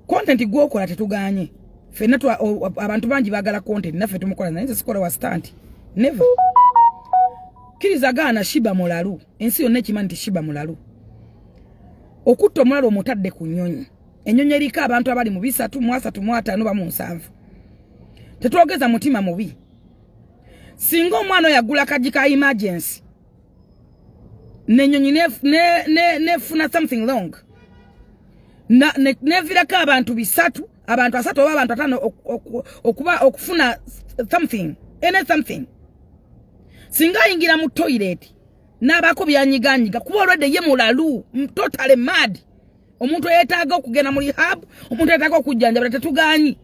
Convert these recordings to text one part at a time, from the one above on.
content gwokola tetuganye fenna abantu bangi bagala content naffe tumukola naye sikola wa stunt never kiriza gana shiba mulalu ensi yonna ekimanyi nti shiba mulalu okutta omulalu omutadde ku nnyonyi ennyonyi erika abantu abali mu 3 mu 3 mu 5 ba mu 7 tetwogeza mutima mubi singa omwana yagula kaji ka emergency n'ennyonyi nefuna something wrong nevirako abantu 3 abantu 3 oba abantu 5 okufuna something anything singa ayingira mu toilet n'abako byanyiganyiga kuba olwedde ye mulalu totally mad omuntu yeetaaga okugenda mu rehab omuntu yeetaaga okujjanjabula tetuganyi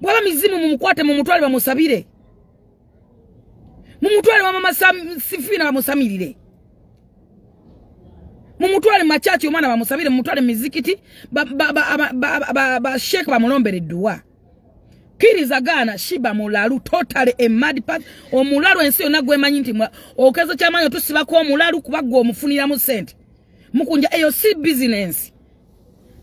bwaba mizimu mumukwate mu mutwale bamusabire mu mutwale mama sifina bamusamirire mu mutwale machachi omwana bamusabire mu mutwale mizikiti ba sheikh bamulombere dua kiriza gana shiba mulalu totally a mad part omulalu ensi yonna gwemanyi nti okezo kyamanyi tusibako omulalu kubagwa omufunira mu sente mukunja eyo si business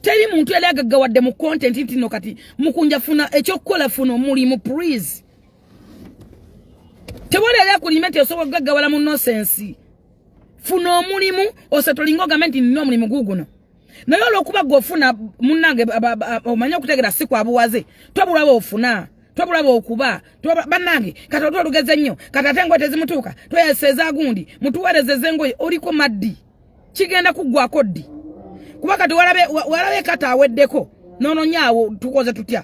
teri muntu yali agaggawadde mu content ntino kati mukunja funa ekyokukola funa omulimu please tewole yali akulimenti osobola gaggawala mu nonsense funa omulimu osetolinga ogamenti nina omulimu guguno naye olwokuba gwofuna munnange omanya okutegera si kwa buwaze twabulaba ofuna twabulaba okuba bannange kati otwalugeze nnyo kati ate engoye tezimutuuka tweyeseza gundi mutuweerezeze engoye oliko maddi kigenda kuggwako ddi kuba kati walabe kati aweddeko noononyaawo tukoze tutya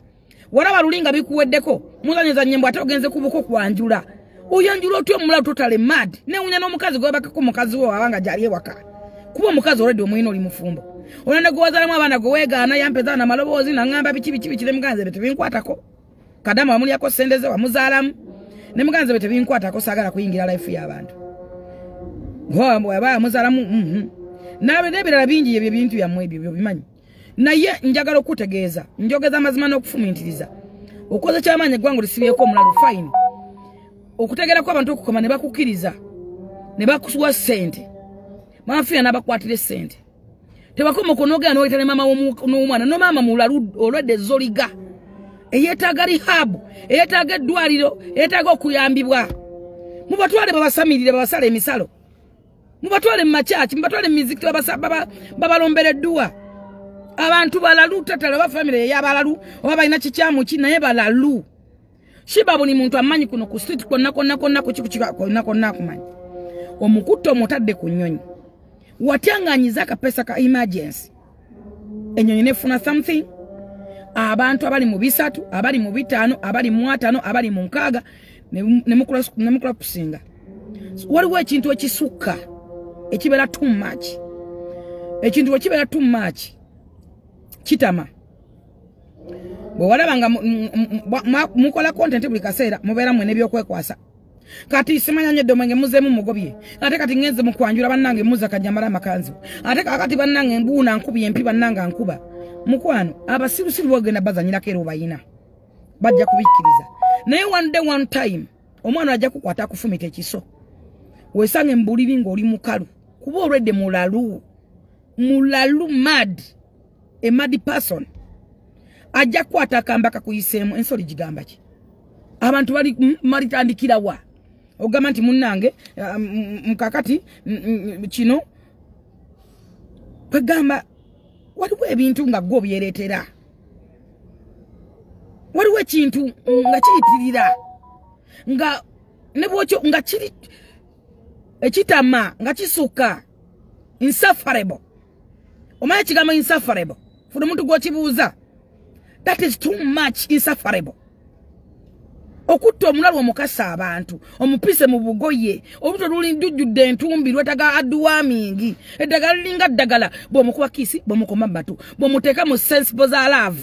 walaba lulinga bikuweddeko muzanyeza nnyembo ate ogenze kubuko kwanjula oyanjula otyo omulalu totale mad newunya n'omukazi gwebakako mukazi wo abanga gyali ewaka kuba omukazi olwedde omulina oli mufumbo olanda gwewazalamu abaana gweweegaana yampeza na maloboozi naŋŋamba biki temuganze be tebinkwatako kadama wamulyako sendeze wamuzaalamu ne muganze be tebinkwatako saagala kuyingira life y'abantu aba muzaalamu n'ebirala bingi ebyo bintu byammwe ebyo bimanyi naye njagala okutegeeza njogeza amazima n'okufumintiriza okoze kyamaanyi eggwanga lisibyeko omulalu fine okutegerako abantu okukoma ne bakukkiriza ne bakusuwa ssente maafiya n'abakwatira essente tebakoma okunogera n'oyitale maama n'omwana no maama mulalu olwedde zoliga eyeetaaga rihabu eyeetaaga eddwaliro eyeetaaga okuyambibwa mubatwale babasamirire babasala emisalo mubatwale mu makyaki mubatwale mu mizikiti babalombere edduwa abantu balalu tatala ba famire y'abalalu oba balina kikyamu ki naye balalu shiba buli muntu amanyi kuno ku street konna ku kikukiga konna akumanyi omukutto omutadde ku nnyonyi watyanganyiza akapesa ka emergency ennyonyi nefuna something abantu abali mu 3 abali mu 5 abali mu 5 abali mu 6 nemukula kusinga waliwo ekintu ekisukka ekibera too much ekintu ekibera too much kitama bwalabanga mukola content buli kaseera mubeera mwene byokwekwasa kati simanya nyedo mwenge muzemu mugobye ate kati ngenze mukwanjula bannange muza kajamala amakanzu ate kati bannange mbuuna nkubi empi bannanga nkuba mukwano abasirusiru bogenda bazanyira kero bayina bajja kubikiriza naye one day one time omwana ajja kukwata kufumita ekiso wesange mbuliri ng'oli mukalu kuba olwedde mulalu mad a mad person ajja kwata kambaka kuyiseemu ensoli gigamba ki abantu bali maritandikira wa ogamba nti munnange mukakati kino kwegamba waliwo ebintu nga gwo byereetera waliwo ekintu nga kiyitirira nga nebwokyo nga kiri ekitama nga kisuka insufferable omanya kigambo insufferable funa omuntu gwokibuuza that is too much insufferable okutta omulalu omukasa abantu omupise mu bugoye oluto luli ndujjudde entumbi lwetaga adwarming eddagala liringa ddagala bw'omukuba kisi bw'omukoma batu bw'omuteeka mu sensible za love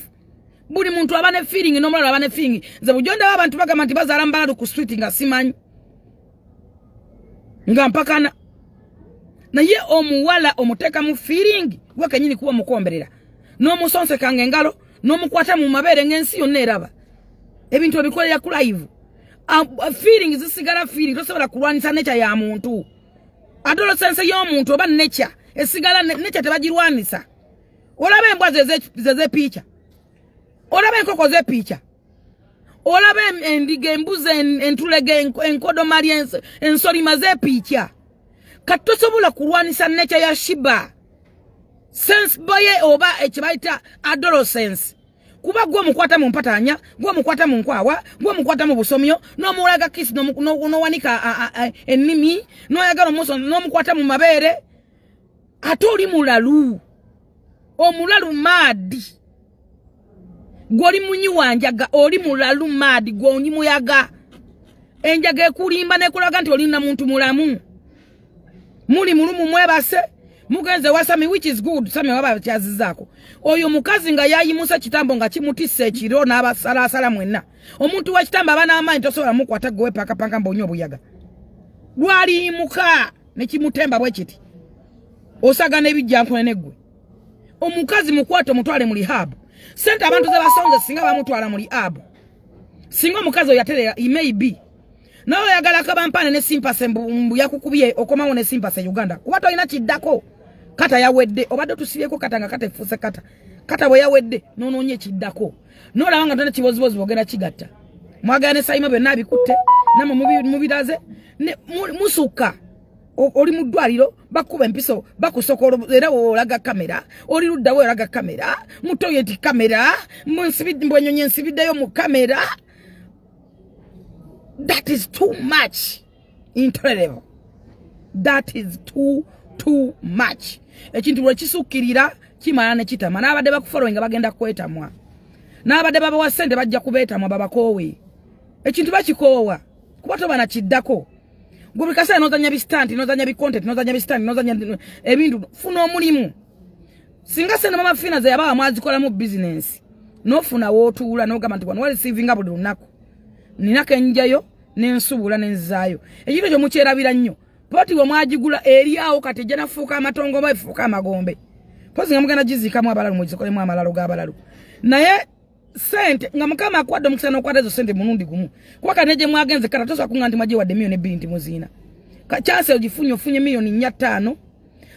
buli muntu aba ne feeling n'omulalu aba ne feeling nze bujonda abantu bagamba nti bazaala mbalalu ku street nga simanyi nga mpakana naye omuwala omuteeka mu feeling gwe kenyini kuba mukomberera n'omusonse kange engalo n'omukwata mu mabeere ng'ensi yonna eraba ebintu ebikolera ku live feeling zisigala feeling tosobola kulwanisa nature ya muntu adolescence y'omuntu oba nature esigala nature tebagirwanisa olaba embwa ze picha Olabe enkoko ze picha. Olabe endige embuze entulege enkodo mariense ensori maze picha. Katosobola kulwanisa nature ya Shiba. Sense boye oba ekibaita adolescence. Kuba gwo mukwata mu mpatanya, gwo mukwata mu nkwawa, gwo mukwata mu busomyo, no mulaga kiss no wanika ennimi, no yagala muso no mukwata mu mabere. Atoli mulalu. Omulalu madi. Goli munyi wanjaga oli mulalu madi gwoni muyaga. Enjaga ekulimba nekulaga nti oli na muntu mulamu. Muli mulumu mwebase. Mugenze wasami which is good sami waba kyazi zako. Oyo mukazi nga yayimusa kitambo nga kimutisse ekiro n'abasala mwenna. Omuntu wa kitamba abana amaanyi tosobola mukwata gwe paka mbonyo obuyaga. Lwali muka ne kimutemba bwe kiti. Osaga nebijjanko negwe. Omukazi mukwato mutwale mu rehab. Sente abantu ze basonze singa bamutwala mu rehab. Singa mukazi oyatere maybe. Nawe yagala kabampane ne simpase mbu yakukubye okomawo ne simpase Uganda. Kubato ina kiddako. Kata yawedde obadde tusibyeko kata nga kata efuse kata. Kata bwe yawedde nononye kiddako. Nola wanga tona kibozibozi bogera kigatta. Mwagane sayima be nabikutte namwe mubiraze ne musuka. Oli mudwaliro bakuba empiso bakusokolo era olaga kamera oli ludda we olaga kamera mutoyeti kamera munsibidde mbonyonye nsibiddeyo mu kamera. That is too much intolerable. That is too much. Ekintu bwe kisukirira kimala ne kitama n'abadde bakufollowinga bagenda kwetamwa n'abadde baba wa sente bajja kubeetamwa babakoowe ekintu bakikoowa kuba tobana kiddako gwe bikasa nozanya bistanti nozanya bicontent nozanya bistanti nozanya ebintu funa omulimu singa sene mama fina ze yabawa mwazikola mu business nofuna wotuula n'ogamba nti wano wali receiving buli lunaku ninaka enjayo n'ensubula n'enzaayo ekintu ekyo mukyerabira nnyo poti we mwagigula eri awo kati ejja nafuuka amatongo bafuuka amagombe pozi nga mugenda gizikamu abalalu mugikolemu amalalo g'abalalu naye sente nga mukama akwadde omukisa n'okwata ezo sente mulundi gumu kuba kaneje mwagenze kata tosobola kuŋŋamba nti mwagiwadde miliyoni 2 nti muziina chance ogifunye ofunye miliyoni 4-5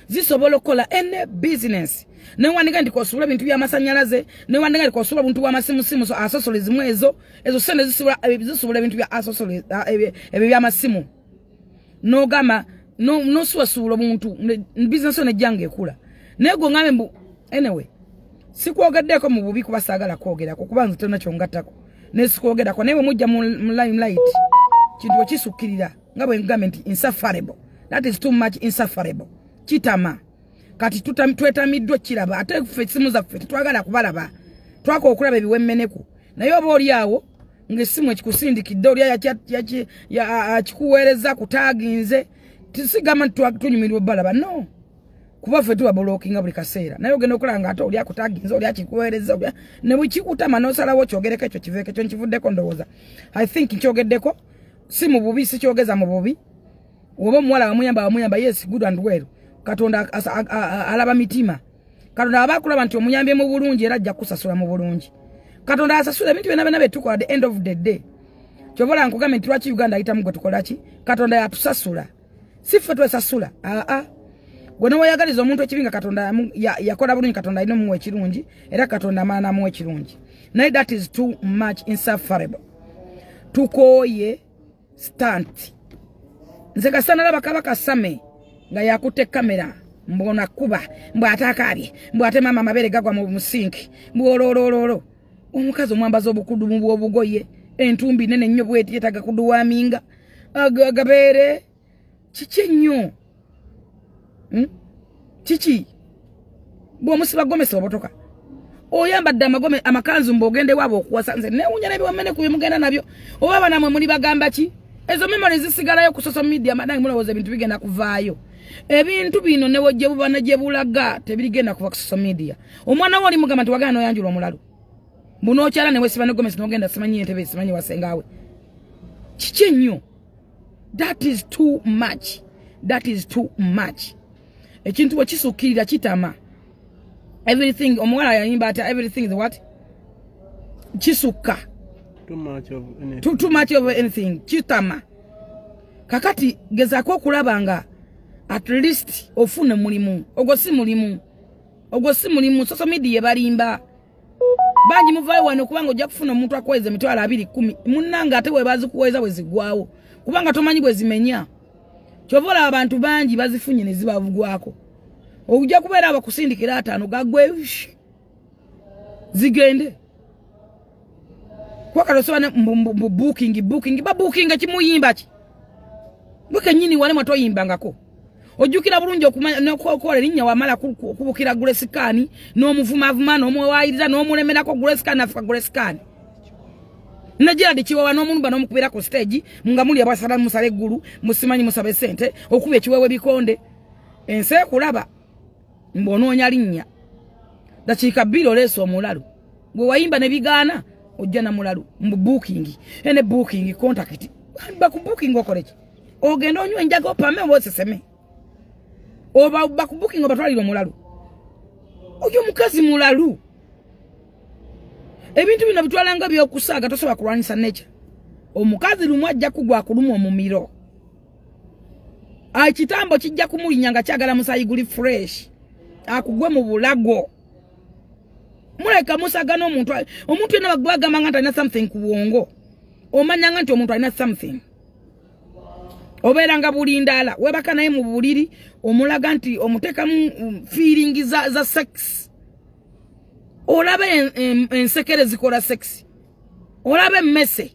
zisobola okukola ene business newandika nti kosuula ebintu by'amasannyalaze newandika nti kosuula buntu bw'amasimu so asosolezimu ezo sente zisobola ebintu bya asosole ebyo by'amasimu n'ogamba nosuwasuula omuntu business yo nejjanga ekula naye gwe ngambe mbu anyway sikwogeddeko mu bubi kuba saagala kwogerako kuba nze tonna kyongattako nesikwogerako naye bwe mujja mu limelight kintu bwe kisukkirira nga bwe ngambe nti insufferable. That is too much insufferable. Kitama kati twetamiddwa kiraba ate ffe simu zaffe tetwagala kubalaba twako okulaba ebiwemmeneku naye oba oli awo ng'essimu ekikusindikidde oli akikuweereza kutaaginze tisigama nti tunyumirwa balaba no kuba ffe tuba blockinga buli kaseera naye ogenda okulanga ate oli akutaaginze oli akikuweereza ne bwe kikutama n'osalawo kyogereko ekyo kiveeko ekyo nkivuddeko ndowooza I think nkyogeddeko si mu bubi si kyogeza mu bubi oba omuwala wamuyamba yes good and well Katonda alaba mitima Katonda abakulaba nti omuyambye mu bulungi era ajja kusasula mu bulungi Katonda asasula ebintu byonna betukola at the end of the day kyobola nkugamba nti lwaki Uganda ayitamu gwe tukola ki Katonda yatusasula si ffe twesasula gwe noweyagaliza omuntu ekibinga Katonda yakola bulungi Katonda alina omuwa ekirungi era Katonda amaana amuwa ekirungi naye that is too much insufferable tukooye stunt nze kasana laba kabaka Same nga yakutte kamera mbona kuba mbwatakabye mbwate mama mabere gagwa mu musinki mbwololololo omukazi omwambaza obukudu mu bwobugoye entumbi nene nnyo bweti yetaga kuduwaminga agabere kiki nnyo kiki bw'omusiba gomesa obotoka oyambadde amagome amakanzu mbogende wabo okuwasa nze newunya n'ebiwamene ku bimugenda nabyo oba banamwe muli bagamba ki ezo memories zisigalayo ku social media madangi mulowooza ebintu bigenda kuvaayo ebintu bino ne wojje buba ne gye bulaga tebirigenda kuva ku social media omwana wo oli mugamba nti wagana noyanjula omulalu bunookyala ne wesiba ne gomesi n'ogenda simanyi entebe simanyi wasengaawe kiki nnyo that is too much ekintu bwe kisukkirira kitama everything omuwala yayimba ati everything is what kisukka too much of anything kitama kakati gezaako okulabanga at least ofune mulimu ogwo si mulimu social media balimba banji muvayo wano kubanga ojja kufuna omuntu akweze mitwalo 210 munnanga ate we bazikuweza we zigwawo kubanga tomanyi bwe zimenya kyovola abantu banji bazifunye ne zibavugwako ojja kubeera abakusindikira 5 gagwe zigende kwa kalosona booking ba booking kimuyimba ki buke nyini wale mwato yimbangako ojukira bulungi okumanya nokokola linnya wamala kubukira Guleskani no muvuma no mwawiriza no mulemerako Guleskani afuka Guleskani najira dikiwa wano munumba no mukubira ku stage mungamuli abasala musale gulu musimanyi musabe sente okuba ekiwewe bikonde ense kulaba mbononya linnya dakika biro leso omulalu gwe wayimba ne bigana ojja na mulalu booking ene booking contact ba ku booking okolechi ogenda onywe njago pame woseseme oba baku booking obatwalira mulalu oyo mukazi mulalu ebintu bino bitwalanga byokusaga tosoba kulwanisa nature omukazi lumwajja kugwa kulumwa omumiro kitambo kijja kumulinyanga kyagala musayi guli fresh akugwe mu bulago muleka musaga n'omuntu ena bagwagamba nga alina something ku bwongo omanyanga nti omuntu alina something obeeranga bulindala webaka naye mu buliri omulaga nti omuteekamu feeling za sex olabe ensekere zikola sex olabe emmese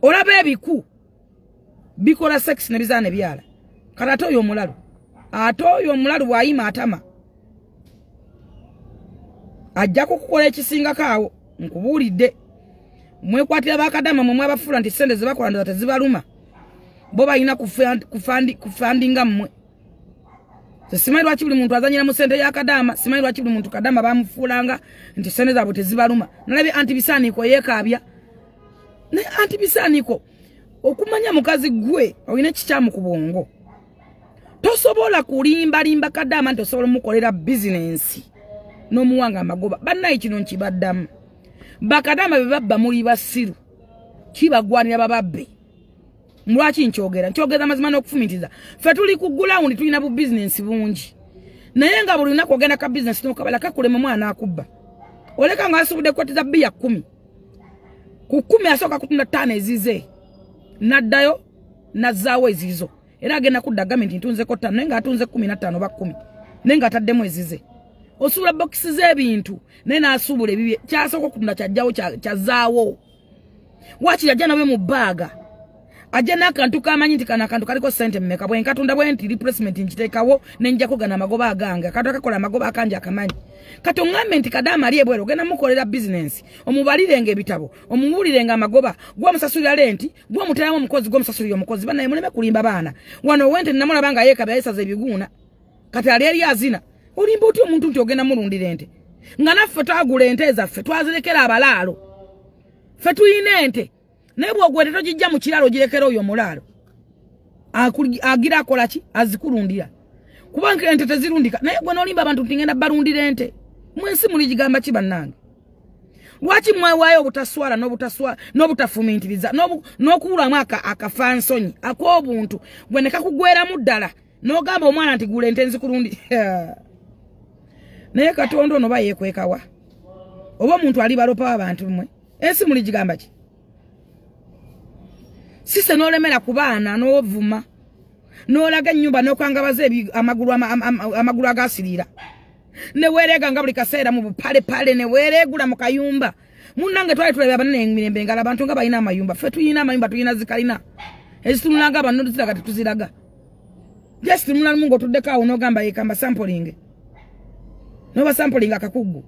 olabe ebiku bikola sex ne bizaane byala kati ate oyo omulalu bwayima atama ajja kukukola ekisingako awo nkubuulidde mwekwatira bakadama mmwe abafula nti sente zibakola ndoza tezibaluma bo balina kufandinga mmwe simanyi lwaki buli muntu azanyira mu sente yakadama simanyi lwaki buli muntu kadama bamufuulanga nti sente zaabwe tezibaluma nalabye antibisaaniko yeekaabya naye antibisaaniko okumanya mukazi gwe olina ekikyamu ku bwongo tosobola kulimbalimba kadama nti osobola mukolera bizinensi n'omuwanga amagoba bannayi kino nkibaddamu bakadama be babba muli basiru kibagwanira bababbe mulwaki nkyogeza mazima n'okufumitiza ffe tuli ku gulawundi tulina bu bizinensi bungi naye nga buli lunaku ogenda ka bizinensi n'okabala kakulema mwana akubba oleka nga asubudde kwetiza bbiya 10 ku 10 asooka kutunda 5 ezize naddayo nazzaawo ezizo era agenda kudda gavumenti ntunzeko 5 naye nga atunze 15 oba 10 naye nga ataddemu ezize osubula bokisi z'ebintu naye n'asuubula ebibye kyasooka okutunda kyajjawo kyazzaawo wakiri ajja nawe mu bbaaga ajja n'akantu kamanyi nti kano akantu kaliko sente mmeka bwe nkatunda bwe nti replacement nkiteekawo ne njjako gana amagoba agange akantu akakola amagoba akange akamanyi kati oŋŋambe nti kadama ali ebweru ogenda mukolera bizinensi omubalirenga ebitabo omuwulirenga amagoba gw'omusasulira lenti gw'omuteramu omukozi gw'omusasulira omukozi bannaye muleme kulimba baana wano wente namulaba nga yeekabya yesaza ebiguuna kati ali eri azina olimba otya omuntu nti ogenda mulundira ente nga naffe twagula ente ezaffe twazirekera abalaalo ffe tuyina ente naye bw'ogwete togijja mu kiraalo girekera oyo omulaalo agira akola ki azikulundira kubanga ente tezirundika naye gwe n'olimba abantu nti ngenda balundira ente mwensi muli gigamba ki bannange lwaki mwewaayo obutaswala n'obutafumintiriza n'okuwulamu akafansonyi ak'obuntu gwe ne kakugweramu ddala n'ogamba omwana nti gula ente nzikulundira naye Katonda ono bayeekwekawa oba omuntu ali balopa abantu mmwe ensi muli gigamba ki sise n'olemera ku baana n'ovuma n'olaga ennyumba n'okwangabaza amagulu agasiriira ne weereega nga buli kaseera mu bupalepale ne weereegula mu kayumba munnange twali tulabye abanene emirembe ngala abantu nga balina amayumba ffe tuyina amayumba tuyina zikalina ezitunulanga abanno tuziraga tetuziraga just mulamu ng'otuddeko awo n'ogamba yekamba sampling noba sampling akakuggu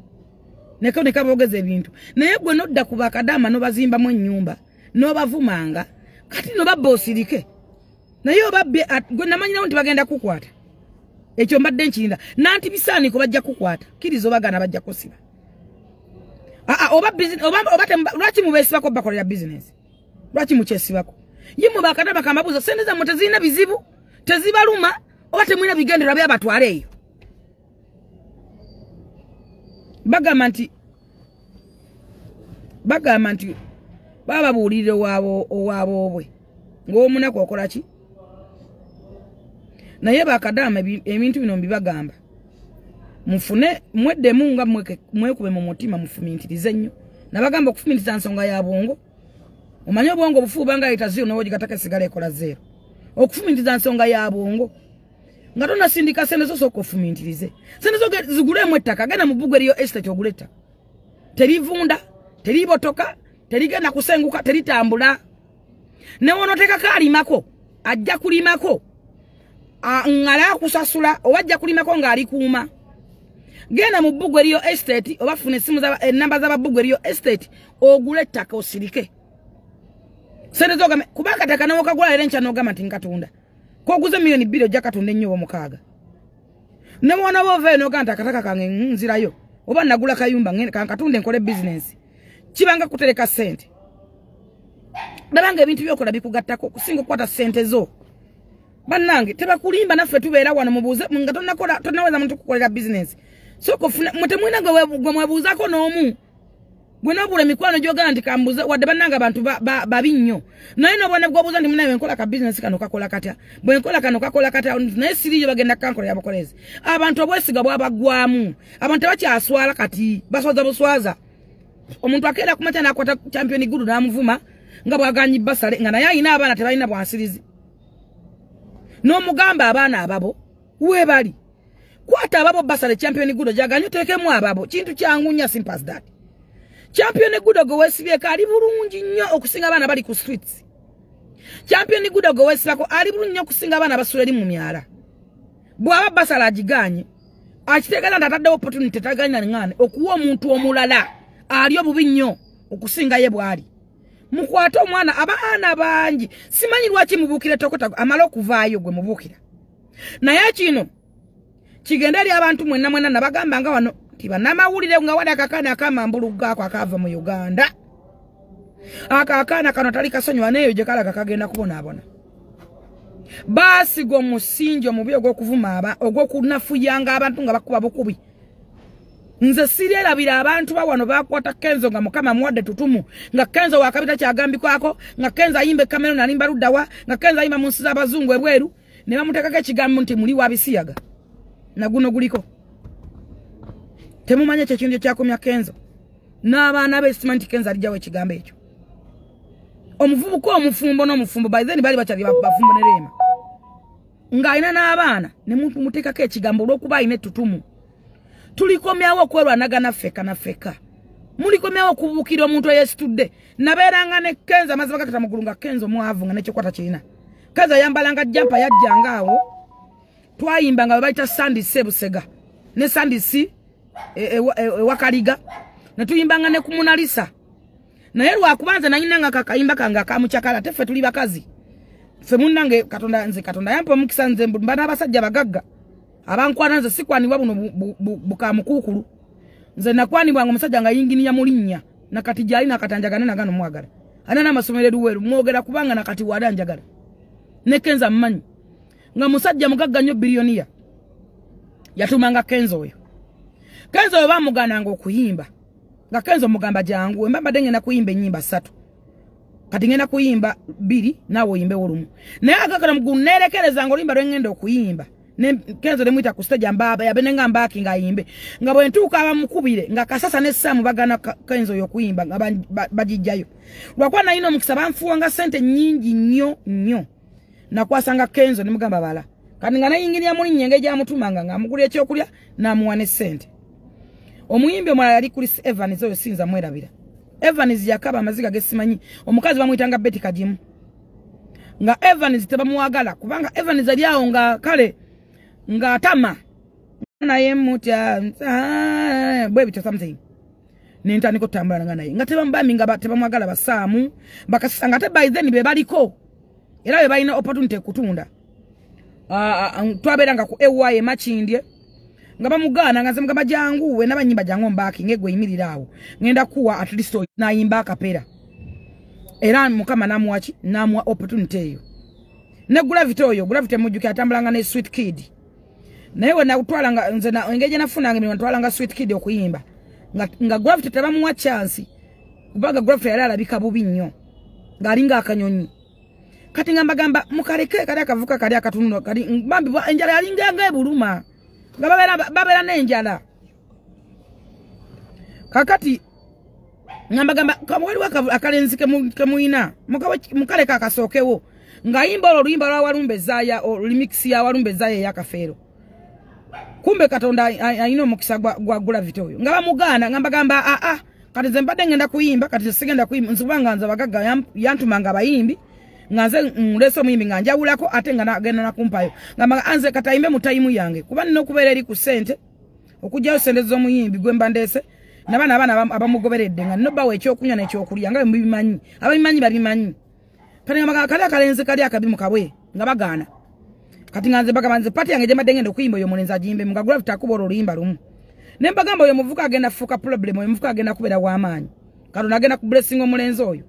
neko ne kaboogeza ebintu naye gwe nodda ku bakadama n'obazimbamu ennyumba n'obavumanga kati nobabba osirike naye obabbe gwe namanyirawo nti bagenda kukwata ekyo mbadde nkirinda nanti bisaaniko bajja kukwata kiriza obagana bajja kusiba lwaki mubeesibako bakolera bizinesi lwaki mukyesibako ye mu bakadama kambabuuza sente zammwe tezirina bizibu tezibaluma oba temulina bigendererwa byabatwala eyo bagamba nti baba babuulirire owaabo obwe ng'omunaku okola ki naye bakadama ebintu bino mbibagamba mufune mwedde munga mwekube mu mutima mufumintirize nnyo nabagamba okufumintiriza nsonga ya bwongo omanyi obwongo bufuuba nga itaziyo nowoji gataka sigala ekola zero okufumintiriza nsonga ya bwongo nga tonna sindika sente zo soko ofumintirize sente zo zigulemu ettaka genda mu bbugu eriyo estate ogula ettaka terivunda teribotoka terigenda kusenguka teritambula ne wonoteekako alimako ajja kulimako ngala kusasula owajja kulimako ng'ali kuuma genda mu bbugu eriyo estate oba funa essimu enamba z'ababbugu eriyo estate ogula ettaka osirike sente zogame kuba akataka n'okagula era enkya n'ogamba nti nkatunda koguze milioni 2 ojja katunda ennyo omukaaga ne mwana bove n'ogamba nti akataka kange nzirayo oba nagula kayumba kankatunda enkole bizinensi kibanga kutereka sente dabanga ebintu byokola bikugattako kusinga okukwata sente zo bannange tebakulimba naffe tubeera wano mubuuze nga tonnaweza muntu kukolera bizinensi so kufuna mutemwina gwe mwebuuzako n'omu gwe nobula emikwano gyogala nti kambuze wadde bannanga abantu babi nnyo naye nobona gwobuuza nti munaye nkola ka bizinensi kano kakola katya bwe nkola kano kakola katya naye siriyo bagenda kankolera bukolezi abantu obwesiga bwabagwamu abantu tebakyaswala kati baswaza buswaza omuntu akeera kumakya n'akwata champion gudu n'amuvuma nga bwaganyi basale nga naye alina abaana tebalina bwansirizi n'omugamba abaana ababo webali kwata ababo basale champion gudu jaganyo tekemu ababo kintu kyangunya simple as that champion gudu go wesibyeka ali bulungi nnyo okusinga abaana bali ku streets champion gudu go wesibako ali bulungi nnyo okusinga abaana basuleli mu myala bwaba basale agiganye akitegala ndatadde opportunity taganya ngane okuwa omuntu omulala ali obubi nnyo okusinga ye bwali mukwata omwana abaana bangi simanyi lwaki mubukire tokota amala okuvaayo gwe mubukira naye kino kigenda eri abantu mwenna nabagamba nga wano tibanamawulire nga wali akakaana akamambulu gaako akava mu Uganda akakaana kano tali kasonyiwa neyo gye kalaga kagenda kubonaabona baasiga omusingi omubi ogw'okuvuma ogw'okunafuyanga abantu nga bakuba bukubi nze sirerabira abantu bawano bakwata Kenzo nga mukama muwadde tutumu nga Kenzo wakabita kyagambikwako nga Kenzo ayimbe Cameroon alimba luddawa nga Kenzo ayimba mu nsi z'abazungu ebweru ne bamuteekako ekigambo nti muli wabisiyaga na guno guliko temumanya kyekintu kyakomya Kenzo n'abaana b'esitima nti Kenzo alijjawo ekigambo ekyo omuvubuka omufumbo n'omufumbo by then bali bakyali bafumbo ne Rema ng'alina n'abaana ne muteekako ekigambo olw'okuba alina ettutumu tulikomyawo okwerwanagana feka na feka mulikomyawo okubukira omuntu eyesitudde nabeeranga ne Kenzo amaziba gakata mugulu nga Kenzo mwavu nga nekyokwata kirina Kenzo yambalanga jampa yajjanga awo twayimba nga bayita Sandy Sebusega ne Sandy C wakaliga ne tuyimbanga ne kumunalisa naye lwakubanza nanyinanga kakayimba kanga kamukyakala teffe tuli bakazi ffe munnange katonda yampa omukisa nze mbana abasajja bagagga abankwana nze sikwanibwa buno bukamukukulu nze nakwanibwa ngo musajja nga yinginiya mulinnya nakati jali nakatanjagana nagano mwagala anana amasomero luweru mwogera kubanga nakati wadanjagala ne Kenzo mmanyi nga musajja mugagga nnyo biliyoniya yatumanga Kenzo oyo Kenzo oyo bamugananga okuyimba nga Kenzo mugamba jangu embamba dengena kuyimba ennyimba 3 kati ngenda kuyimba 2 nawe oyimbe olumu naye agakala mugunerekereza ngo limba lwengenda okuyimba ne Kenzo demwita ku stage ambaba yabenenga mbaki nga yimbe nga bwe ntuuka abamukubire nga kasasa ne Samu bagana Kenzo yokuyimba nga bajijjayo lwakwa na ino mukisa banfuwanga sente nyingi nnyo nakwasanga Kenzo ne mugamba bala kati nga nayingirya muli nyenge gya mutumanga nga amugulya ekyokulya namuwane sente omuyimbi omulala yali Chris Evans oyo sinza mwerabira Evans yakaba amaziga gesimanyi omukazi bamuyitanga Betty Kajimu nga Evans tebamuwagala kubanga Evans ali awo nga kale nga atama naye mutya bwe bita something nintani ko tambula nga naye nga tebambami nga tebamwagala basaamu bakasanga te by then be baliko era be balina opportunity kutunda twaberanga ku ewaye machindye nga bamugana nga zemugamba jangu we nabanyimba jangu mbaki ngegwe yimirirawo ngenda kuwa at least na yimba kapera era mukama namuwachi namwa opportunity eyo ne gravity mujuke atambulanga ne Sweet Kid naye we nakutwala nga nze na engeje nafunanga mimi natwala nga Sweet Kid okuyimba nga gravity tabamuwa chance kubaga gravity yali alabika bubi nnyo ngalinga akanyonyi kati ngamba mukaleke kali akavuka kali akatunno kali mbambi enjala yalinga ebuluma babera n'enjala kakati ngamba kamwali akalenzi kemuina mukale kakasookewo ngayimba oluyimba lwa Walumbe Zaya remix ya Walumbe Zaya ya Kafero kumbe Katonda ayina omukisa gwa Gravity oyo ngaba muganda ngamba kati nze mbadde ngenda kuyimba kati sigenda kuyimba nzubanga nza bagaga yantumanga abayimbi nganze nleso muyimbi nga njawulako ate nga nagenda nakumpayo ngamba anze katayimbe mu tayimu yange kuba nino okubeera eri ku sente okujjayo sente z'omuyimbi gwe mbandese nabana abamugoberedde nga nino bawe ekyokunywa n'ekyokulya nga mubimanyi ababimanyi babimanyi kati ngamba kali akalenzi kali akabi mu kabwe nga bagaana kati nganze bagabanze pati yange gyemadde ngenda okuyimba oyo mulenzi ajimbe nga Gravity akuba oluyimba lumu nembagamba oyo muvuka agenda fuka problem oyo muvuka agenda kubeera w'amaanyi Katonda agenda ku blessing omulenzi oyo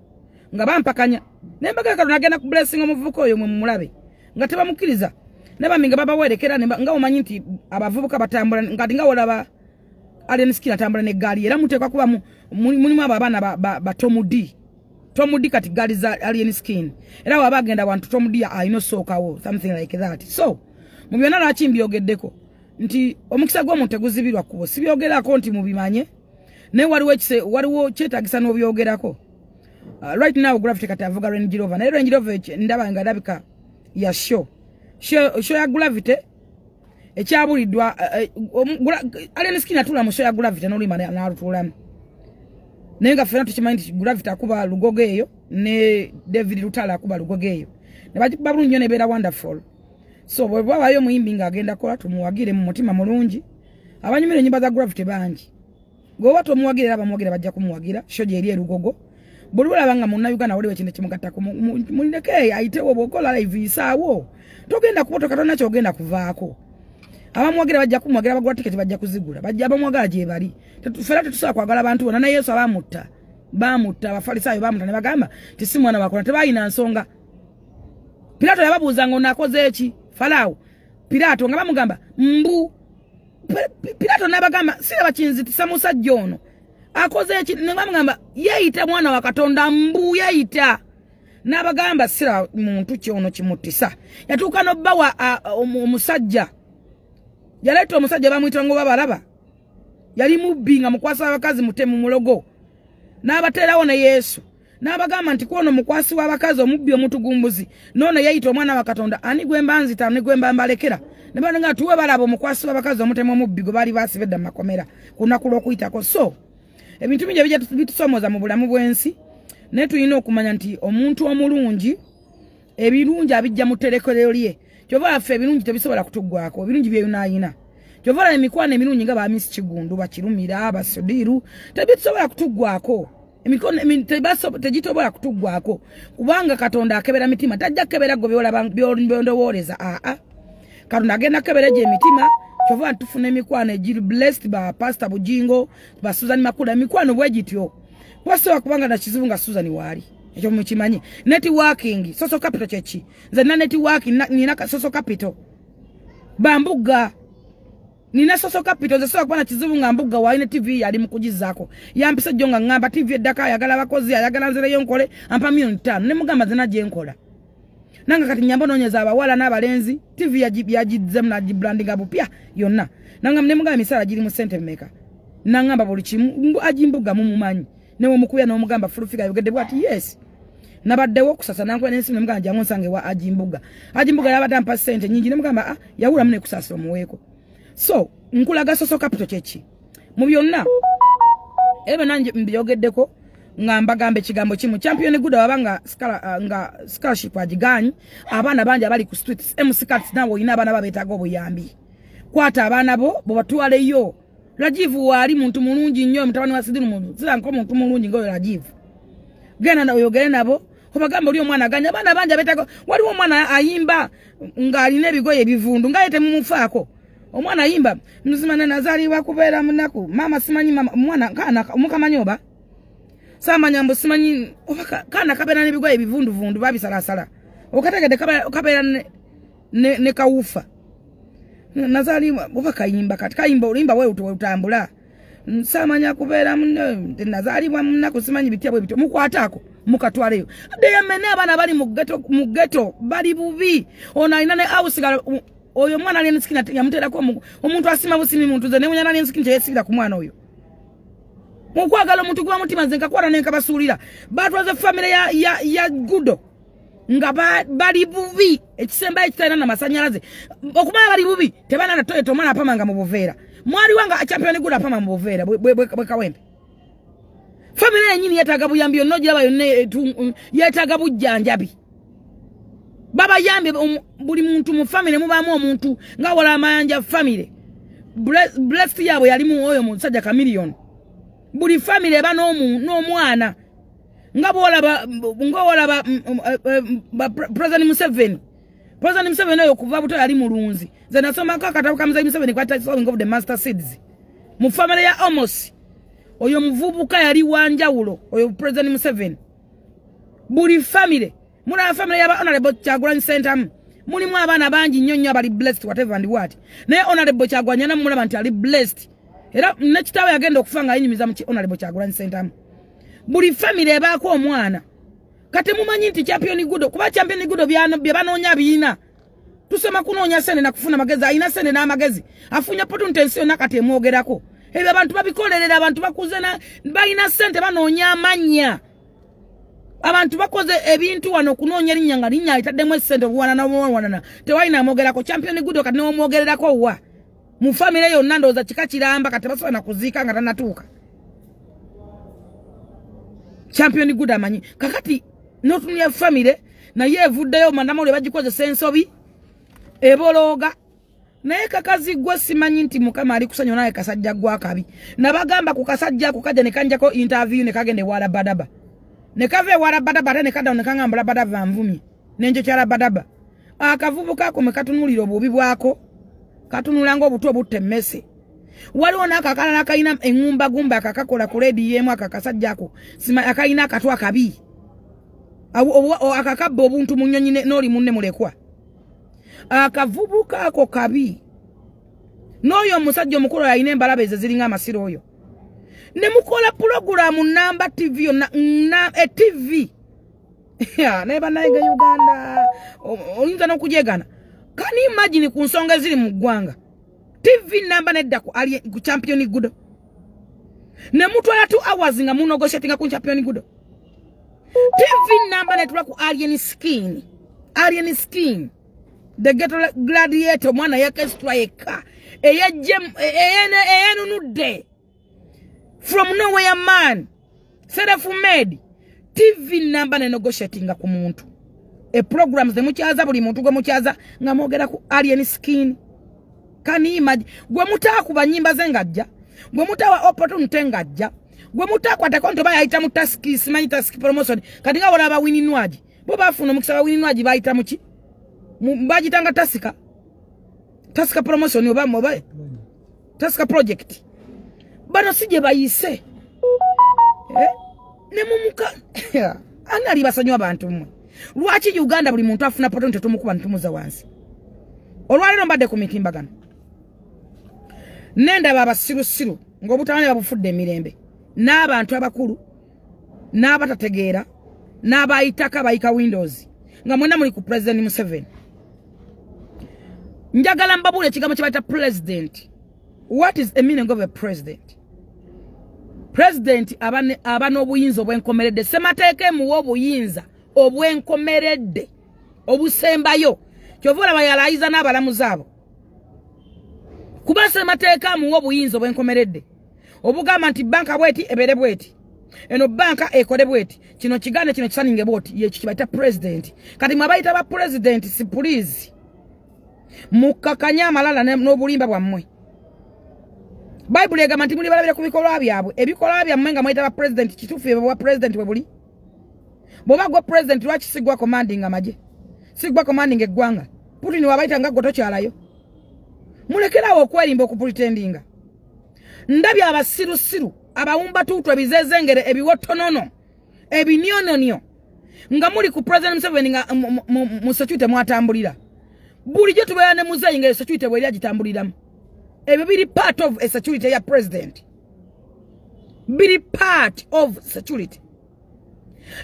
nga bampakanya nembaga Katonda agenda ku blessing omuvuka oyo mulabe nga tebamukiriza nebaminga babawerekera nga omanyi nti abavubuka batambula ngati nga olaba Alien Skin atambula n'eggaali era muteekwa kuba mulimu abo abaana ba Tom D kati gaali za Alien Skin era waba agenda wantu Tom D ayino sookawo something like that so mu byonna lwaki mbyogeddeko nti omukisa gw'omuntu teguzibirwa kubo sibyogerako nti mubimanye ne waliwo kyetagisa n'obyogerako right now Gravity kati avuga Range Rover naye Range Rover ndaba nga ndabika ya show ya Gravity ekyabuliddwa Alien Skin atula mu show ya Gravity n'olima n'alutulamu naye nga ffena tukimanyi nti Gravity akuba lugogo eyo ne David Lutala akuba lugogo eyo ne bagiba bulungi nnyo nebeera wonderful so bwe bwabayo muyimbi ng'agenda kola tumuwagire mu mutima mulungi abanyumira ennyimba za Gravity bangi gwe tomuwagira era bamuwagira bajja kumuwagira show gye eri erugogo buli bulaba nga munnayuganda waliwo ekintu kimugattako mulindeko ayitewo bw'okola live isaawo togenda kubotoka tonna kyogenda kuvaako abamuwagira bajja kumuwagira bagula tiketi bajja kuzigula bajja abamuwagala gye bali fera tetusobola kwagala abantu bonna ne Yesu bamutta abafalisaayo bamutta ne bagamba ti si mwana wakola tebalina nsonga Pilato yababuuza ng'onaakoze eki Falaawo Pilato nga bamugamba mbu Pilato n'abagamba siraba kinzitisa musajja ono akoze eki ne bamugamba yeeyita mwana wa Katonda mbu yeeyita n'abagamba siraba muntu kyono kimuttisa yatuuka n'obbawa omusajja yaleeta omusajja bamuyita ngo babalaba yali mubbi nga mukwasa abakazi mutemu mulogo n'abateerawo ne Yesu n'abagamba nti kwono mukwasi w'abakazi omubbi omutugumbuzi noono yeeyita omwana wa Katonda ani gwe mbanzita ne gwe mbalekera ne bananga tuwe balaba omukwasi w'abakazi omutemu omubbi gwe baali baasibedda mu makomera ku lunaku lw'okuyitako so ebintu bingi ebijja bitusomooza mu bulamu bw'ensi naye tulina okumanya nti omuntu omulungi ebirungi abijja mu tterekero lye kyova affe ebirungi tebisobola kutuggwako ebirungi byeyunaayina kyova emikwano emirungi nga bamisi Kigundu bakirumira basodiru tebisobola kutuggwako emikono tegitobola kutuggwako kubanga Katonda akebera mitima tajja kebera go byondowooleza Katonda agenda kebera gye mitima kyova ntufuna emikwano egiri blessed ba Pastor Bujingo ba Susan Makula emikwano bwegityo kwasobola kubanga na kizibu nga Susan waali ekyo mukimanyi networking social capital chechi nze na networking nina social capital bambuga nina social capital nze sobola kuba na kizibu nga mbuga waine TV yali mukugizaako yampisa jjo nga ngamba TV eddaka ayagala abakozi ayagala nzireyo nkole ampa $5,000,000 ne mugamba ze najje nkola nanga kati nyambo noonyeza abawala n'abalenzi TV yagizzemu nagibrandinga bupya yonna nanga ne mugamba misala giri mu sente mmeka nangamba buli kimu agimbuga mumumanyi newe mukuya n'omugamba fulufiga yogedde bwati yes nabaddewo kusasa nankwe n'ensimu ne mugamba jangu nsange wa agimbuga yabadde ampa sente nyingi ne mugamba yawulamu ne kusasa omuweeko so nkulaga social capital chechi mu byonna ebe nanje mbyogeddeko ngamba gambe kigambo kimu champion good abanga nga scholarship agiganyi abaana bangi abali ku streets MCCats nawo ina abana babetaga obuyambi kwata abana bo batwaleyo Rajivu wali muntu mulungi nnyo mutabani wa Sidiru muntu zira nko muntu mulungi ngoyo Rajivu gena na oyogere nabo obagamba oli omwana aganya abana bangi abetaga waliwo omwana ayimba nga alina ebigoye ebivundu nga yete mumufaako omwana ayimba nzimana nazaliwa kubeera munaku mama simanyi mama mwana kana mukamanyoba samanya mbo simanyi kana kabeera n'ebigoye ebivundu vundu babisalasala okategede kabeera ne kawufa nazaliwa oba kayimba kati kayimba olimba wewe utambula samanya kubeera munne nazaliwa munaku simanyi bityabwe bityo mukwatako mukatwaleyo ade yamene abana bali mu ghetto bali bubi ona ina ne house oyo mwana alien skin yamuterako omuntu asima busimi muntu ze ne munyana alien skin kyesibira ku mwana oyo mukwagala omuntu gwa mutima zenka kwara nenka basulira batwaze family ya Gudo nga bali bubi ekisemba ekitana na masanyalaze okumanya bali bubi tebana na toyo tomana apamanga mu Buveera mwali wanga champion Gudo apama mu Buveera bwe kawembe family yenyini yetaga buyambi onnogira bayonne yetaga bujjanjabi baba yambe buli muntu mu family mubamu omuntu nga wala amayanja family blessed yabo yali mu oyo mu sajja chameleon buli family eba n'omwana nga bwolaba President Museveni oyo kuva buto yali mulunzi ze nasomako akatabo ka Museveni kwata Solving of the Master Seeds mu family ya Amos oyo muvubuka yali wanjawulo oyo President Museveni buli family muna family ya Honorable Kyagulanyi Ssentamu mulimu abaana bangi nnyo abali blessed whatever and what naye Honorable Kyagulanyi na mulaba nti ali blessed era nekitawe yagenda okufanga yinyumiza mu Honorable Kyagulanyi Ssentamu buli family ebaako omwana kati mumanyi nti Champion Gudo kuba Champion Gudo bye banoonya biina tusema kunoonya sene na kufuna magezi ayina sene n'amagezi afunya potensi yonna kati emwogerako ebyo abantu babikolerera abantu bakuze na bayina sente banoonya amanya abantu bakoze ebintu wano kunoonya linnya nga linnya itaddemu sente wana tewalina amwogerako Champion Gudo kati n'omwogererako wa mu family yonna ndowooza kika kiramba kati basobola na kuziika nga tanatuuka Champion Gudo amanyi kakati notunya family naye evuddeyo mandamawulire bagikozesa ensobi ebolooga naye kakazi gwe simanyi nti mukama ali kusanya naye kasajja gwa kabi nabagamba ku kasajja ku kaja ne kanjako interview ne kagende wala badaba ne kave wala badaba ate ne kada ne kangambula badaba nvumi nenjo kyala badaba akavubuka ko mekatunulira obubi bwako katunulanga obuto obutte messe waliwo nakakala nakayina engumba gumba akakakola ku lady yemu akakasajjako sima akayina akatwa kabi akakabba obuntu munyonyi n'oli munne mulekwa akavubuka ako kabi n'oyo omusajja omukulu ayina embalabe ze ziringa amasiro oyo ne mukola programu namba TV na TV naye bannayige Uganda oyinza n'okujegana kani imagine ku nsonga eziri mu ggwanga TV namba nedda ku Champion Gudo ne mutwala 2 hours nga munegotiating ku Champion Gudo TV namba netula ku Alien Skin the ghetto gladiator mwana yake striker eyenunudde from nowhere man self-made TV namba ne negotiating ku muntu programs de mukyaza buli muntu gwe mukyaza nga mwogera ku Alien Skin kani imagine gwe mutaku banyimba zengajja gwe mutawa opportunity ngajja gwe mutakwata konto bayayita mu taski simanyi taski promotion kati nga wala ba wininwaji bo bafuna mukisa ba wininwaji bayita muki mbajitanga tasika promotion oba mobile tasika project bano sije bayise ne mumuka anali basanywa abantu mmwe lwaki Uganda buli muntu afuna opportunity tumukuba ntumuza wansi olwalero mbadde ku mitimbagano nenda baba siru ngobutane babufudde emirembe n'abantu abakulu n'abatategeera n'abayitaka bayika Windows nga mwena muli ku President Museveni njagala mbabule kigambo kibata president. What is the meaning of a president? President abano obuyinza obwenkomeredde semateeke mu obuyinza obwenkomeredde obusembayo kyovula bayalayiza n'abalamuzi abo kuba semateeka mu obuyinza obwenkomeredde obugamba nti banka bweti ebere bweti eno banka ekole bweti kino kigane kino kisaninge bwoti ye kibaita president kati mwabayita ba president si please mukakanya amalala n'obulimba bwammwe Bible egamba nti muli balabira ku bikolwa byabwe ebikolwa byammwe nga mwayita ba president kitufu ebwa president we buli boba gwa president lwaki sigwa commanding amaje sigwa commanding eggwanga Putin wabayita nga goto kyalayo mulekerawo okwerimba okupretendinga ndabya abasirusiru abawumba tutwe bizezengere ebiwotonono ebiniononio nga muli ku President Museveni nga mu security mwatambulira bulijjo tubeera ne muzeyi nga security bwe yagitambuliramu ebyo biri part of a security ya president biri part of security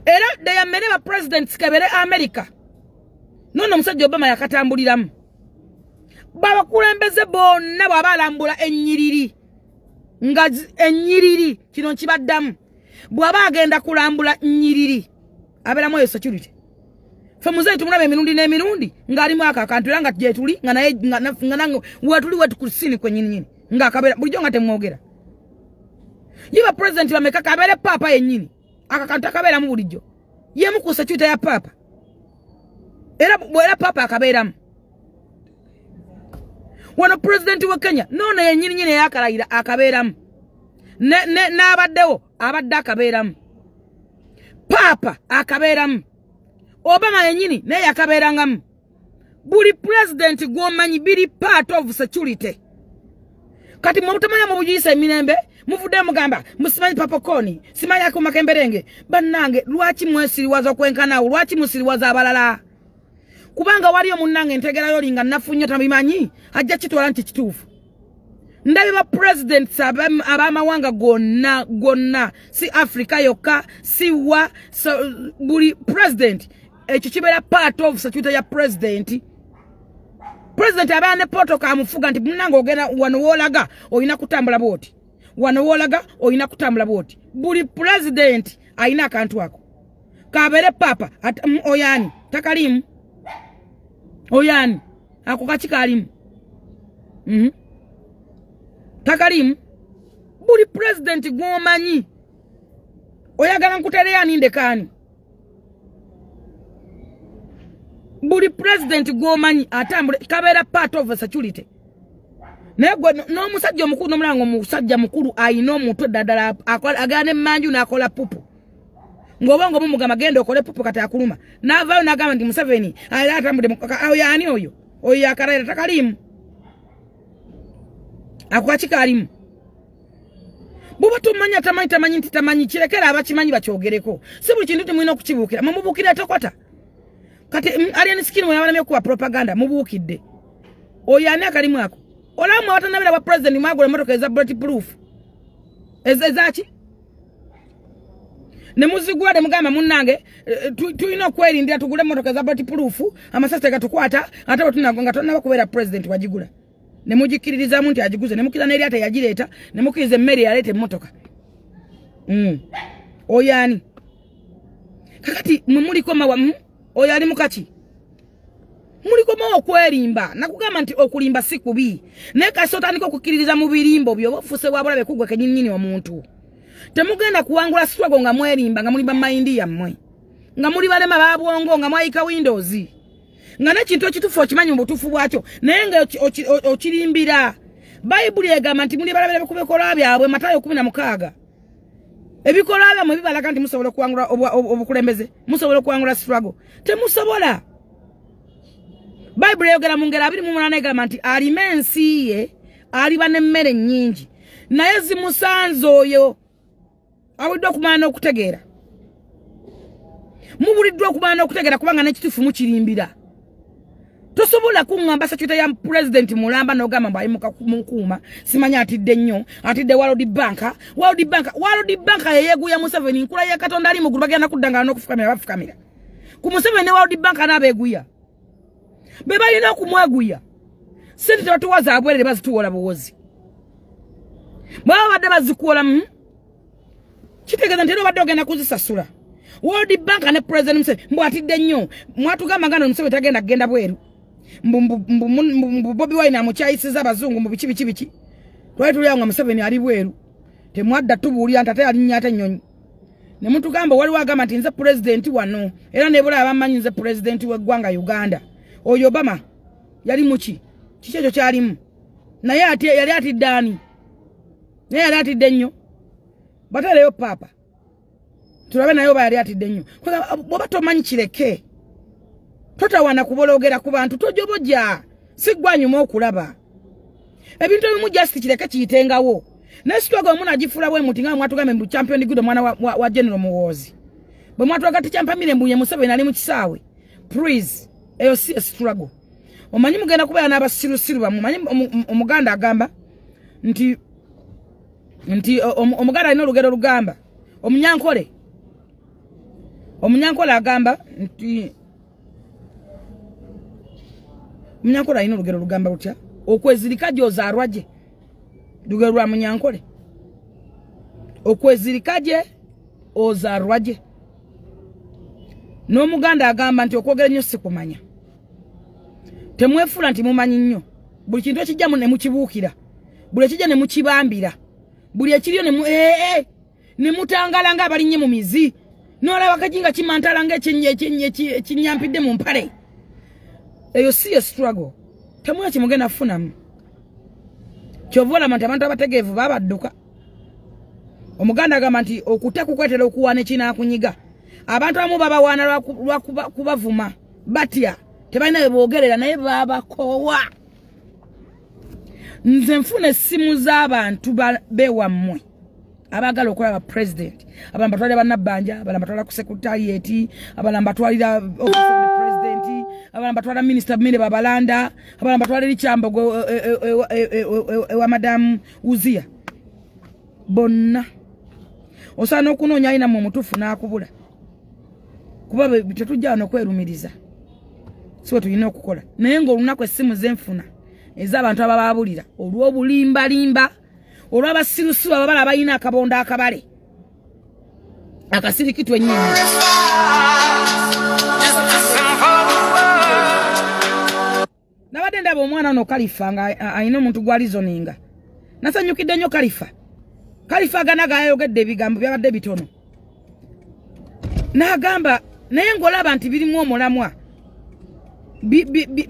era deyamene ba president kabere America nono musajja Obama yakatambuliramu baba kulembeze bonna bwabalambula ennyiriri nga ennyiriri kino kibaddamu bwaba agenda kulambula nnyiriri abera moyo security fe muzeyi tumulabe emirundi n'emirundi ng'alimu akantu era nga gye tuli nga naye nga wetuli wetu kusini kwennyini nga akabera bulijjo nga temwogera yiba president bameka kabere papa yennyini akakantu akabeeramu bulijjo yemu ku security ya papa era papa akabeeramu wano president wa Kenya nona yennyini nyine yakalayira akabeeramu n'abaddewo abadde akabeeramu papa akabeeramu Obama yennyini naye akabeerangamu buli president gwomanyi biri part of security kati mutamanya mu bujisa emirembe muvudde mugamba musimanyi papokoni simanyi ako makemberenge bannange lwaki mwesiriwaza okwenkanawo lwaki musiriwaza abalala kubanga waliyo munnange ntegerayo linga nafunyo tabimanyi ajja kitwala nti kituufu ndabe ba president abamawanga gonna si Africa yokka si wa buli president ekyo kibeera part of security ya president abane poto kamufuga nti munnange ogenda wano wolaga oyina kutambula boti wano wolaga oyina kutambula boti buli president ayina akantu ako kabere papa oyani takalimu oyani ako kachikalimu takalimu buli president gwomanyi oyagala nkutereya ninde kani buli president gwomanyi atambule kabera part of security negwe no musajja mukuru no mulango musajja mukuru ayino mutwe dadala agane manju nakola pupu ngobongo mumugama gendo okole pupu kata yakuluma navayo nagamba ndi Museveni ayira atambule yani oyo yakarera takalimu akwachikalimu buba tumanya tamanyi kirekera abakimanyi bakyogereko si buli kintu temwina okukibukira mumubukira tokota kati alien skin mwabalamye kuwa propaganda mubukidde oyani akalimu ako olamu watanabira wa president mwagole motoka eza bulletproof ezachi ne muzigula de mugamba munnange tuina kwelindira tugule motoka za bulletproof amasasa gatukwata ate tunagonga tonna bakubera president wajigula ne mujikiririza muntu ajiguze ne mukira neri ate yagireta ne mukirize mmeri yalete motoka oyani kakati muliko mawa oyali mukati muliko mawa kwerimba nakugamba nti okulimba sikubi ne kasota niko kukiririza mu birimbo byo bofuse wabulabe kugwa kenyinnyini omuntu temugenda kuwangula struggle nga mwerimba nga mulimba mind yammwe nga muli balema babwongo nga mwaika windows nga nekintu ekitufu okimanyi mu butufu bwakyo naye nga okirimbira Bible egamba nti muli balabira kubikola byabwe Matayo 16 ebikola byamwe bibalaga nti musobola kuwangula obukulembeze musobola kuwangula struggle temusobola Bible yogera mu ngero 28 egamba nti alimensiye aliba n'emmere nnyingi naye zimusanze oyo awudde okumana okutegeera mubuliddwa okumana okutegeera kubanga n'ekitufu mukirimbira tosobola kungamba secretary ya president mulamba n'ogamba mbu ayimuka mukuuma simanya atidde nnyo atidde World Bank yeyeguya Museveni nkula ya Katonda ali mugulu bagenda kuddangana n'okufukamira bafukamira ku Museveni ne World Bank n'abeeguya be balina okumweguya sente tebatuwaza abwerere bazituwola buwozi baba badde bazikuwola kitegeeza nti era obadde ogenda kuzisasula World Bank ne president Museveni mbu atidde nnyo mwatugamba ngano Museveni tagenda kugenda bweru Bobi Wine amukyayisiza abazungu mu biki twali tuli nga Museveni ali bweru temwadda tubuulira nti ate alinnya ate nnyonyi ne mutugamba waliwo agamba nti nze president wano era nebula abamanyi nze president w'eggwanga Uganda oyo Obama yali muki kiki ekyo kyalimu naye yali atidde ani naye yali atidde nnyo bataleyo papa tulabe naye oba yali atidde nnyo bwoba tomanyi kireke totawana kubologera ku bantu tojoboja siggwanyuma okulaba ebintu ebimu just kireke kiyitengawo nesitwaga omuna agifula bwe muti nga mwatugambe mbu champion good mwana wa General Muwozi bwe mwatugaga ti champamire mbuye Museveni ali mu kisaawe please eyo si struggle omanyi mugenda kubeera n'abasirusiru bamumanyi omuganda agamba nti omuganda alina olugero lugamba omunyankole agamba nti Munyankole alina olugero lugamba lutya okwezirika gy'ozaarwa gye lugero lwa Munyankole okwezirika gye ozaarwa gye n'Omuganda agamba nti okwogera nnyo si kumanya temwefuula nti mumanyi nnyo buli kintu ekijjamu ne mukibuukira buli ekijja ne mukibambira buli ekiriyo ne mutangala ng'abalinnye mu mizi n'olaba kajinga kimantala ng'ekinyampidde mu mpale eyo si ye struggle temuna kimugenda funamu kyova olaba nti abantu abategeevu babadduka Omuganda agamba nti okutakukwetera okuwaana ekinaakunyiga abantu abamu babawaana lwa kubavuma batya tebalina bwe boogerera naye babakoowa nze nfuna essimu z'abantu bewammwe abagala okulaba president abalala batwalira bannabbanja abalala batwalira ku secretariat abalala batwalira office of the president abalala batwalira minister Bimene Babalanda abalala batwalira Ikyambogo ewa Madam Uzia bonna osaana okunoonya alina mu mutuufu n'akubula kuba tetujja wano kwerumiriza siwe tulina okukola naye ng'olunaku essimu zenfuna ez'abantu abababulira olw'obulimbalimba olw'abasirusiru ababala abalina akabondo akabale akasirikitwe ennyinyi nabadde ndaba omwana ono Kalifa nga alina omuntu gwalizoninga nasanyukidde nnyo Kalifa agana gayogedde ebigambo byabadde bitono n'agamba naye ng'olaba nti birimu omulamwa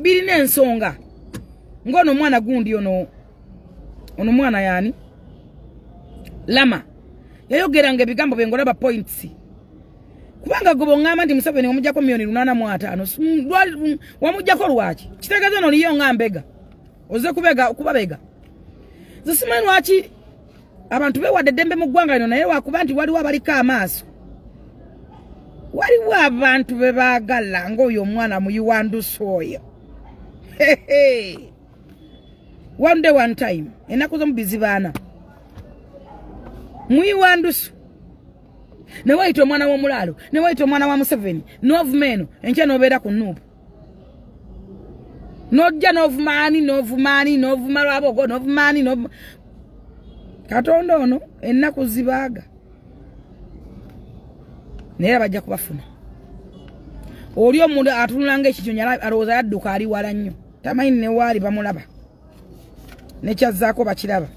birina ensonga ng'ono omwana gundi ono mwana yani Lama yayogeranga ebigambo bye ng'olaba points kubanga gobo ngamba nti Museveni wamujjako $885 wamujjako lwaki kitegeeza ono liyo ngambega oze kubabega zisimanyi lwaki abantu bewadde eddembe mu ggwanga lino naye wakuba nti waliwo abaliko amaaso waliwo abantu be baagala ng'oyo omwana muyiwandusu oyo one day one time ennaku z'omubizi baana muyiwandusu ne wayita omwana w'omulaalo ne wayita omwana wa Museveni n'ovumeno enkya n'obeera ku Nuupu n'ojja n'ovumaani n'ovuma Lwabogo n'ovumaani Katonda ono ennaku zibaaga naye bajja kubafuna oli omuntu atunula ng'ekinyonyi alowooza yadduka ali wala nnyo tamanyi ne waali bamulaba nekyazzaako bakiraba